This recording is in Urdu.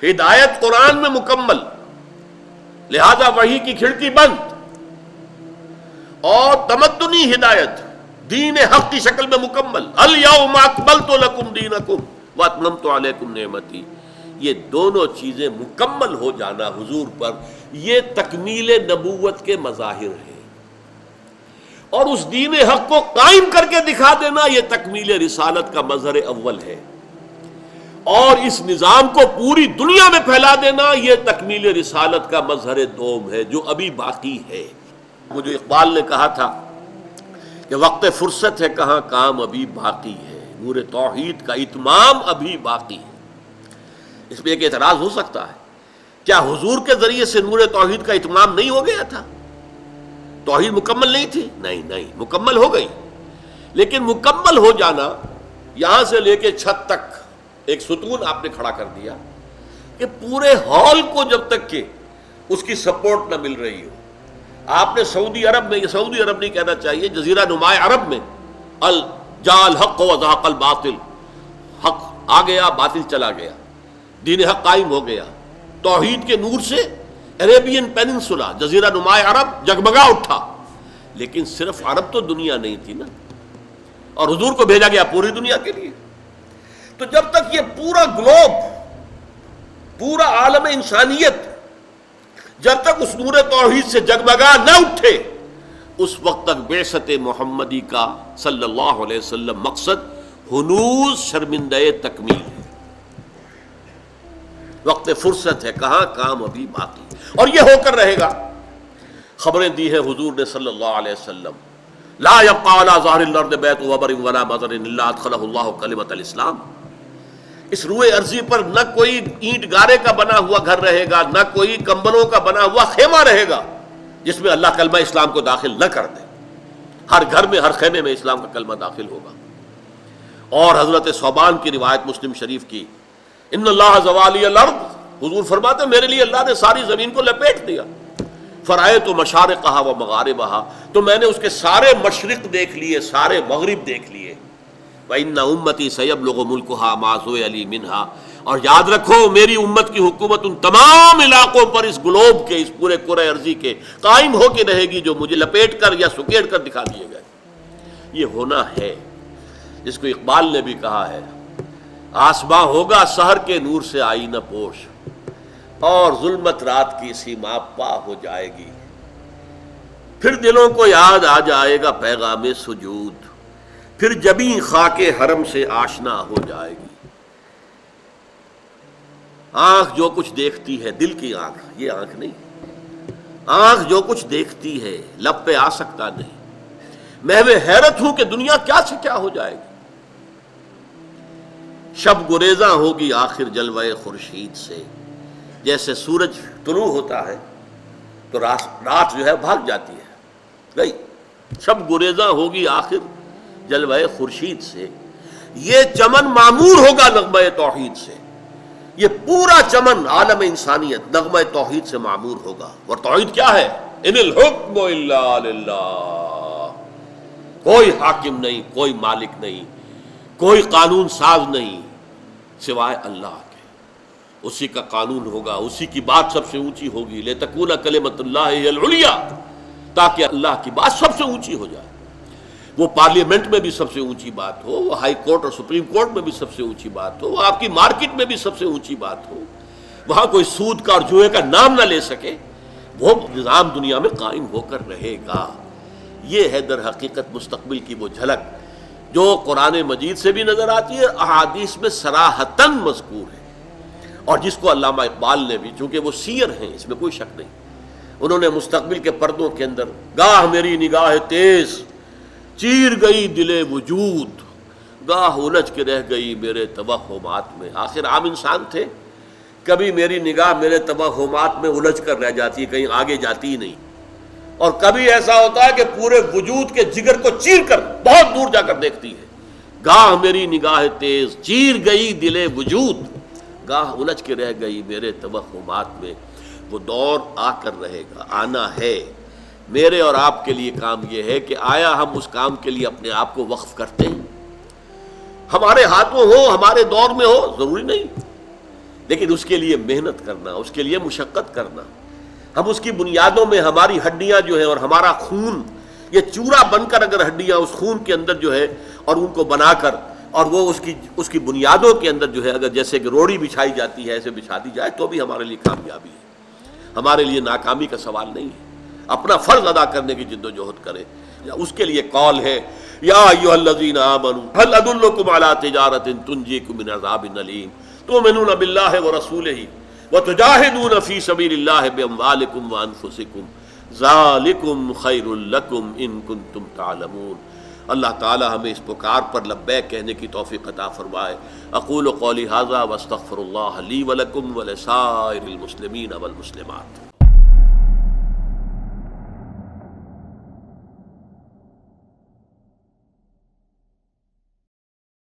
ہدایت قرآن میں مکمل، لہذا وحی کی کھڑکی بند، اور تمدنی ہدایت دین حق کی شکل میں مکمل، الیوم اکملت لکم دینکم واتممت علیکم نعمتی، یہ دونوں چیزیں مکمل ہو جانا حضور پر، یہ تکمیل نبوت کے مظاہر ہیں، اور اس دین حق کو قائم کر کے دکھا دینا یہ تکمیل رسالت کا مظہر اول ہے، اور اس نظام کو پوری دنیا میں پھیلا دینا یہ تکمیل رسالت کا مظہر دوم ہے جو ابھی باقی ہے۔ وہ جو اقبال نے کہا تھا کہ وقت فرصت ہے کہاں کام ابھی باقی ہے، نور توحید کا اتمام ابھی باقی ہے۔ اس پہ ایک اعتراض ہو سکتا ہے، کیا حضور کے ذریعے سے نور توحید کا اتمام نہیں ہو گیا تھا؟ توحید مکمل نہیں تھی؟ نہیں، مکمل ہو گئی، لیکن مکمل ہو جانا یہاں سے لے کے چھت تک ایک ستون آپ نے کھڑا کر دیا کہ پورے ہال کو جب تک کہ اس کی سپورٹ نہ مل رہی ہو، آپ نے سعودی عرب میں، یہ سعودی عرب نہیں کہنا چاہیے، جزیرہ نماء عرب میں جاء الحق وزهق الباطل، حق آ گیا باطل چلا گیا، دین حق قائم ہو گیا، توحید کے نور سے عربین پیننسولا جزیرہ نماء عرب جگمگا اٹھا، لیکن صرف عرب تو دنیا نہیں تھی نا، اور حضور کو بھیجا گیا پوری دنیا کے لیے۔ تو جب تک یہ پورا گلوب، پورا عالم انسانیت جب تک اس نور توحید سے جگمگا نہ اٹھے، اس وقت تک بعثت محمدی کا صلی اللہ علیہ وسلم مقصد ہنوز شرمندہ تکمیل ہے، وقت فرصت ہے کہاں کام ابھی باقی، اور یہ ہو کر رہے گا۔ خبریں دی ہیں حضور نے صلی اللہ علیہ وسلم، لا يبقى على ظهر الارض بیت وبر ولا مضر الا ادخله الله کلمۃ الاسلام، اس روئے ارضی پر نہ کوئی اینٹ گارے کا بنا ہوا گھر رہے گا، نہ کوئی کمبلوں کا بنا ہوا خیمہ رہے گا جس میں اللہ کلمہ اسلام کو داخل نہ کر دے، ہر گھر میں، ہر خیمے میں اسلام کا کلمہ داخل ہوگا۔ اور حضرت ثوبان کی روایت مسلم شریف کی، ان اللہ زوالی الارض، حضور فرماتے ہیں میرے لیے اللہ نے ساری زمین کو لپیٹ دیا، فرائیت مشارقہا و مغاربہا، تو میں نے اس کے سارے مشرق دیکھ لیے، سارے مغرب دیکھ لیے، وَإِنَّ أُمَّتِي سَيَبْلُغُ مُلْكُهَا مَا زُوِّيَ لِي مِنْهَا، اور یاد رکھو میری امت کی حکومت ان تمام علاقوں پر، اس گلوب کے، اس پورے کرۂ ارضی کے قائم ہو کے رہے گی جو مجھے لپیٹ کر یا سکیڑ کر دکھا دیے گئے۔ یہ ہونا ہے، جس کو اقبال نے بھی کہا ہے، آسماں ہوگا سحر کے نور سے آئینہ پوش، اور ظلمت رات کی سیما پا ہو جائے گی، پھر دلوں کو یاد آ جائے گا پیغام سجود، پھر جبیں خاک حرم سے آشنا ہو جائے گی۔ آنکھ جو کچھ دیکھتی ہے، دل کی آنکھ، یہ آنکھ نہیں، آنکھ جو کچھ دیکھتی ہے لب پہ آ سکتا نہیں، محو حیرت ہوں کہ دنیا کیا سے کیا ہو جائے گی، شب گریزاں ہوگی آخر جلوہ خورشید سے، جیسے سورج طلوع ہوتا ہے تو رات جو ہے بھاگ جاتی ہے، گئی، شب گریزاں ہوگی آخر جلوہ خورشید سے، یہ چمن معمور ہوگا نغمہ توحید سے، یہ پورا چمن عالم انسانیت نغمہ توحید سے معمور ہوگا۔ اور توحید کیا ہے؟ ان الحکم الا للہ، کوئی حاکم نہیں، کوئی مالک نہیں، کوئی قانون ساز نہیں سوائے اللہ کے، اسی کا قانون ہوگا، اسی کی بات سب سے اونچی ہوگی، لتکون کلمۃ اللہ ہی العلیٰ، تاکہ اللہ کی بات سب سے اونچی ہو جائے، وہ پارلیمنٹ میں بھی سب سے اونچی بات ہو، وہ ہائی کورٹ اور سپریم کورٹ میں بھی سب سے اونچی بات ہو، وہ آپ کی مارکیٹ میں بھی سب سے اونچی بات ہو، وہاں کوئی سود کا اور جوئے کا نام نہ لے سکے، وہ نظام دنیا میں قائم ہو کر رہے گا۔ یہ ہے در حقیقت مستقبل کی وہ جھلک جو قرآن مجید سے بھی نظر آتی ہے، احادیث میں صراحتاً مذکور ہے، اور جس کو علامہ اقبال نے بھی، چونکہ وہ سیر ہیں اس میں کوئی شک نہیں، انہوں نے مستقبل کے پردوں کے اندر گاہ میری نگاہ تیز چیر گئی دل وجود، گاہ الجھ کے رہ گئی میرے توہمات میں، آخر عام انسان تھے، کبھی میری نگاہ میرے توہمات میں الجھ کر رہ جاتی ہے، کہیں آگے جاتی ہی نہیں، اور کبھی ایسا ہوتا ہے کہ پورے وجود کے جگر کو چیر کر بہت دور جا کر دیکھتی ہے، گاہ میری نگاہ تیز چیر گئی دل وجود، گاہ الجھ کے رہ گئی میرے توہمات میں۔ وہ دور آ کر رہے گا، آنا ہے۔ میرے اور آپ کے لیے کام یہ ہے کہ آیا ہم اس کام کے لیے اپنے آپ کو وقف کرتے ہیں؟ ہمارے ہاتھوں ہو، ہمارے دور میں ہو، ضروری نہیں، لیکن اس کے لیے محنت کرنا، اس کے لیے مشقت کرنا. ہم اس کی بنیادوں میں ہماری ہڈیاں جو ہے اور ہمارا خون یہ چورا بن کر اگر ہڈیاں اس خون کے اندر جو ہے اور ان کو بنا کر اور وہ اس کی بنیادوں کے اندر جو ہے اگر جیسے کہ روڑی بچھائی جاتی ہے ایسے بچھا دی جائے تو بھی ہمارے لیے کامیابی ہے، ہمارے لیے ناکامی کا سوال نہیں ہے. اپنا فرض ادا کرنے کی جد و جہد کریں. اس کے لیے قول ہے یا ایھا الذین آمنوا هل ادلکم علی تجارۃ تنجیکم من عذاب الیم تؤمنون باللہ ورسولہ وتجاہدون فی سبیل اللہ باموالکم وانفسکم ذالکم خیر لکم ان کنتم تعلمون. اللہ تعالی ہمیں اس پکار پر لبیک کہنے کی توفیق عطا فرمائے. اقول قولی ھذا واستغفر اللہ لی ولکم ولسائر المسلمین والمسلمات.